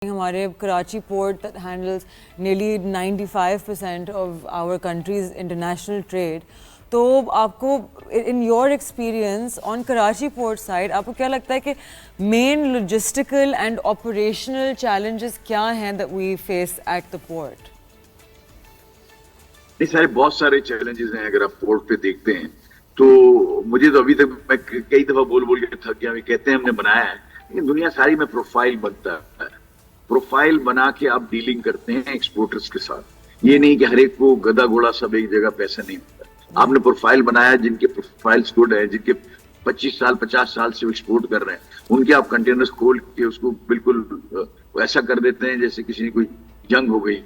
हमारे Karachi port handles nearly 95% of our country's international trade. तो आपको in your experience on Karachi port side आपको क्या लगता है कि main logistical and operational challenges क्या हैं that we face at the port? बहुत सारे चैलेंजेस हैं। अगर आप पोर्ट पे देखते हैं तो मुझे तो अभी तक मैं कई दफा बोल बोल के थक गया। कहते हैं हमने बनाया है, लेकिन दुनिया सारी में प्रोफाइल बनता है। प्रोफाइल बना के आप डीलिंग करते हैं एक्सपोर्टर्स के साथ। ये नहीं कि हर एक को गधा घोड़ा सब एक जगह पैसा नहीं होता। आपने प्रोफाइल बनाया, जिनके प्रोफाइल्स गुड है, जिनके 25 साल 50 साल से एक्सपोर्ट कर रहे हैं, उनके आप कंटेनर्स खोल के उसको बिल्कुल ऐसा कर देते हैं जैसे किसी ने कोई जंग हो गई।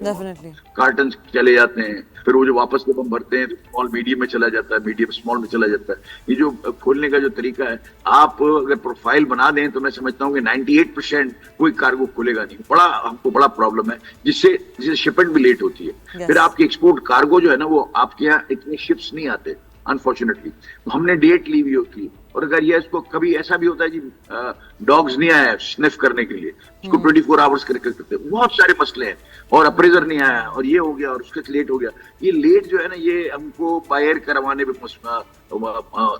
Definitely. कार्टन चले जाते हैं, फिर वो जो वापस जब हम भरते हैं तो स्मॉल मीडियम में चला जाता है, मीडियम स्मॉल में चला जाता है। ये जो खोलने का जो तरीका है, आप अगर प्रोफाइल बना दें तो मैं समझता हूँ कि 98% कोई कार्गो खुलेगा नहीं। हमको बड़ा प्रॉब्लम है, जिससे शिपमेंट भी लेट होती है। Yes. फिर आपकी एक्सपोर्ट कार्गो जो है ना, वो आपके यहाँ इतने शिप्स नहीं आते अनफॉर्चुनेटली। हमने डेट ली हुई होती है, और अगर ये इसको कभी ऐसा भी होता है कि डॉग्स नहीं आया स्निफ करने के लिए, उसको 24 आवर्स करके करते हैं। बहुत सारे मसले हैं, और अप्रेजर नहीं आया, और ये हो गया, और उसके लेट हो गया। ये लेट जो है ना, ये हमको बायर करवाने पे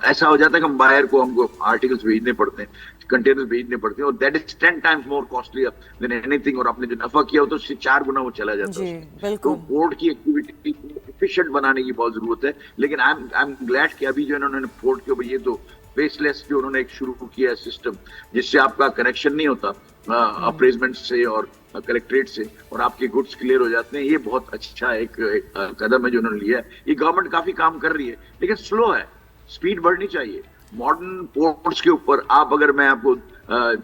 ऐसा हो जाता है कि हम बायर को हमको आर्टिकल्स भेजने पड़ते हैं, कंटेनर्स भेजने पड़ते हैं, और that is 10 times more costly than anything. और आपने जो नफा किया हो तो उससे 4 गुना वो चला जाता है। तो पोर्ट की एक्टिविटी एफिशिएंट बनाने की बहुत जरूरत है। लेकिन आई एम ग्लैड कि अभी जो इन्होंने पोर्ट के ऊपर ये तो फेसलेस जो उन्होंने एक शुरू किया है सिस्टम, जिससे आपका कनेक्शन नहीं होता अप्रेजमेंट से और कलेक्ट्रेट से, और आपके गुड्स क्लियर हो जाते हैं। ये बहुत अच्छा एक कदम है जो उन्होंने लिया है। ये गवर्नमेंट काफी काम कर रही है, लेकिन स्लो है, स्पीड बढ़नी चाहिए। मॉडर्न पोर्ट्स के ऊपर अगर मैं आपको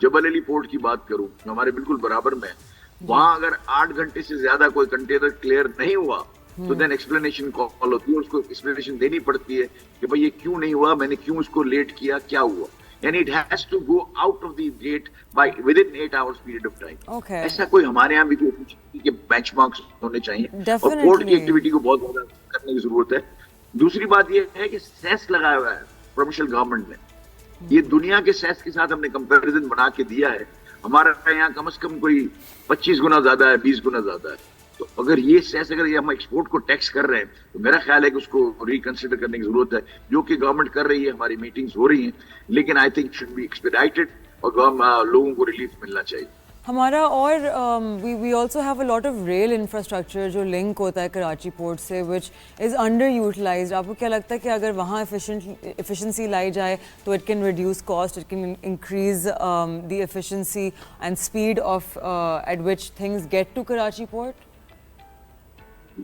जबल अली पोर्ट की बात करूं, जो हमारे बिल्कुल बराबर में है, वहां अगर 8 घंटे से ज्यादा कोई कंटेनर क्लियर नहीं हुआ तो देन एक्सप्लेनेशन कॉल होती है, उसको एक्सप्लेनेशन देनी पड़ती है कि भाई ये क्यों नहीं हुआ, मैंने क्यों इसको लेट किया, क्या हुआ। And it has to go out of the gate by within 8 hours period of time. Okay. ऐसा कोई हमारे यहाँ भी के बेंचमार्क्स होने चाहिए। Definitely. और पोर्ट की एक्टिविटी को बहुत ज्यादा करने की जरूरत है। दूसरी बात ये है कि सेस लगाया हुआ है प्रोविंशियल गवर्नमेंट ने। ये दुनिया के सेस के साथ हमने कंपैरिजन बना के दिया है। हमारा यहाँ कम से कम कोई 25 गुना ज्यादा है, 20 गुना ज्यादा है। तो अगर ये सेस, अगर ये हम एक्सपोर्ट को टैक्स कर रहे हैं, तो मेरा ख्याल है कि उसको रिकंसिडर करने की जरूरत है, जो कि गवर्नमेंट कर रही है। हमारी मीटिंग्स हो रही हैं, लेकिन I think should be expedited, और लोगों को रिलीफ मिलना चाहिए। हमारा और we also have a lot of rail infrastructure जो लिंक होता है कराची पोर्ट से, which is underutilized. आपको क्या लगता है कि अगर वहाँ efficiency लाई जाए तो it can reduce cost, it can increase the efficiency and speed of at which things get to Karachi port?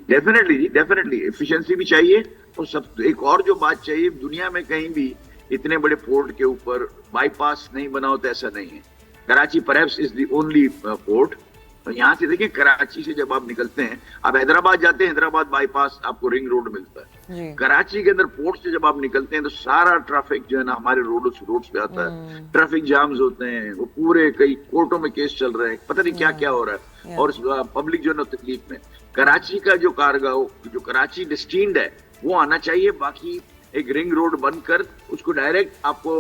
Definitely efficiency भी चाहिए, और सब एक और जो बात चाहिए, दुनिया में कहीं भी इतने बड़े पोर्ट के ऊपर बाईपास नहीं बना होता, ऐसा नहीं है। Karachi perhaps is the only port. तो यहाँ से देखिए, कराची से जब आप निकलते हैं, आप हैदराबाद जाते हैं, हैदराबाद बाईपास आपको रिंग रोड मिलता है। कराची के अंदर पोर्ट से जब आप निकलते हैं तो सारा ट्रैफिक जो है ना हमारे रोड्स पे आता है। ट्रैफिक जाम्स होते हैं, वो पूरे कई कोर्टों में केस चल रहे हैं, पता नहीं क्या क्या हो रहा है, और पब्लिक जो है ना तकलीफ में। कराची का जो कार्गो जो कराची डिस्टिंड है वो आना चाहिए। बाकी एक रिंग रोड बनकर उसको डायरेक्ट आपको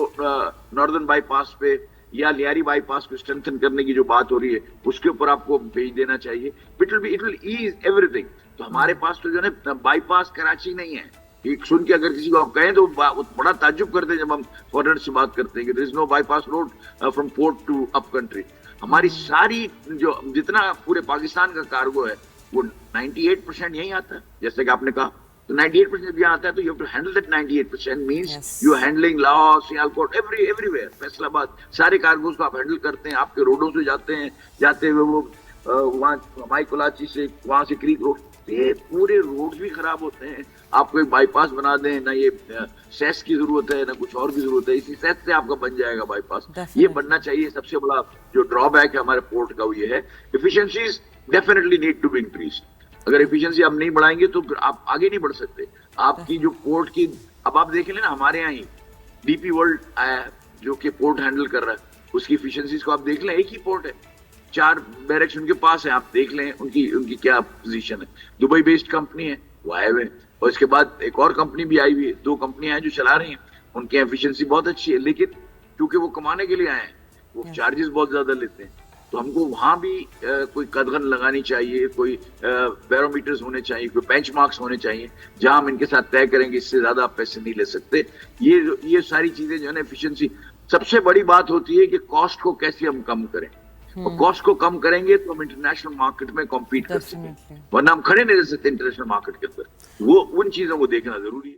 नॉर्दर्न बाईपास पे या लियारी बाईपास को स्ट्रेंथन करने की जो बात हो रही है, उसके ऊपर आपको भेज देना चाहिए। It will ease everything. तो हमारे पास तो जो है ना बाईपास कराची नहीं है। एक सुन के अगर किसी को आप कहें तो बड़ा ताज्जुब करते हैं जब हम फॉरेनर से बात करते हैं कि there is no bypass road from port to up country. हमारी सारी जो जितना पूरे पाकिस्तान का कार्गो है वो 98% यही आता है। जैसे कि आपने कहा, तो 98% जब यहाँ आता है तो you have to handle that 98% means you are handling Lahore, Sialkot, everywhere, Faisalabad, सारे कार्गोज को आप हैंडल करते हैं। आपके रोडों से जाते हुए वो वहाँ माई कोलाची से वहां से क्रीक रोड, ये पूरे रोड्स भी खराब होते हैं। आपको एक बाईपास बना दें, ना ये सेस की जरूरत है ना कुछ और की जरूरत है, इसी सेस से आपका बन जाएगा बाईपास। ये बनना चाहिए। सबसे बड़ा जो ड्रॉबैक है हमारे पोर्ट का वो ये है, efficiencies definitely need to be increase. अगर एफिशिएंसी आप नहीं बढ़ाएंगे तो आप आगे नहीं बढ़ सकते। आपकी जो पोर्ट की, अब आप देख लेना, हमारे यहाँ ही डीपी वर्ल्ड आया जो कि पोर्ट हैंडल कर रहा है, उसकी एफिशिएंसीज को आप देख लें। एक ही पोर्ट है, 4 बैरक्स उनके पास है, आप देख लें उनकी क्या पोजीशन है। दुबई बेस्ड कंपनी है, वो आए हुए, और इसके बाद एक और कंपनी भी आई हुई है। 2 कंपनियां हैं जो चला रही हैं, उनकी एफिशिएंसी बहुत अच्छी है, लेकिन क्योंकि वो कमाने के लिए आए हैं, वो चार्जेस बहुत ज्यादा लेते हैं। तो हमको वहां भी कोई कदगन लगानी चाहिए, कोई बैरोमीटर्स होने चाहिए, कोई बेंचमार्क्स होने चाहिए जहां हम इनके साथ तय करेंगे इससे ज्यादा आप पैसे नहीं ले सकते। ये सारी चीजें जो है ना, एफिशिएंसी सबसे बड़ी बात होती है कि कॉस्ट को कैसे हम कम करें। और कॉस्ट को कम करेंगे तो हम इंटरनेशनल मार्केट में कॉम्पीट कर सकेंगे, वरना हम खड़े नहीं रह सकते इंटरनेशनल मार्केट के अंदर। वो उन चीजों को देखना जरूरी है।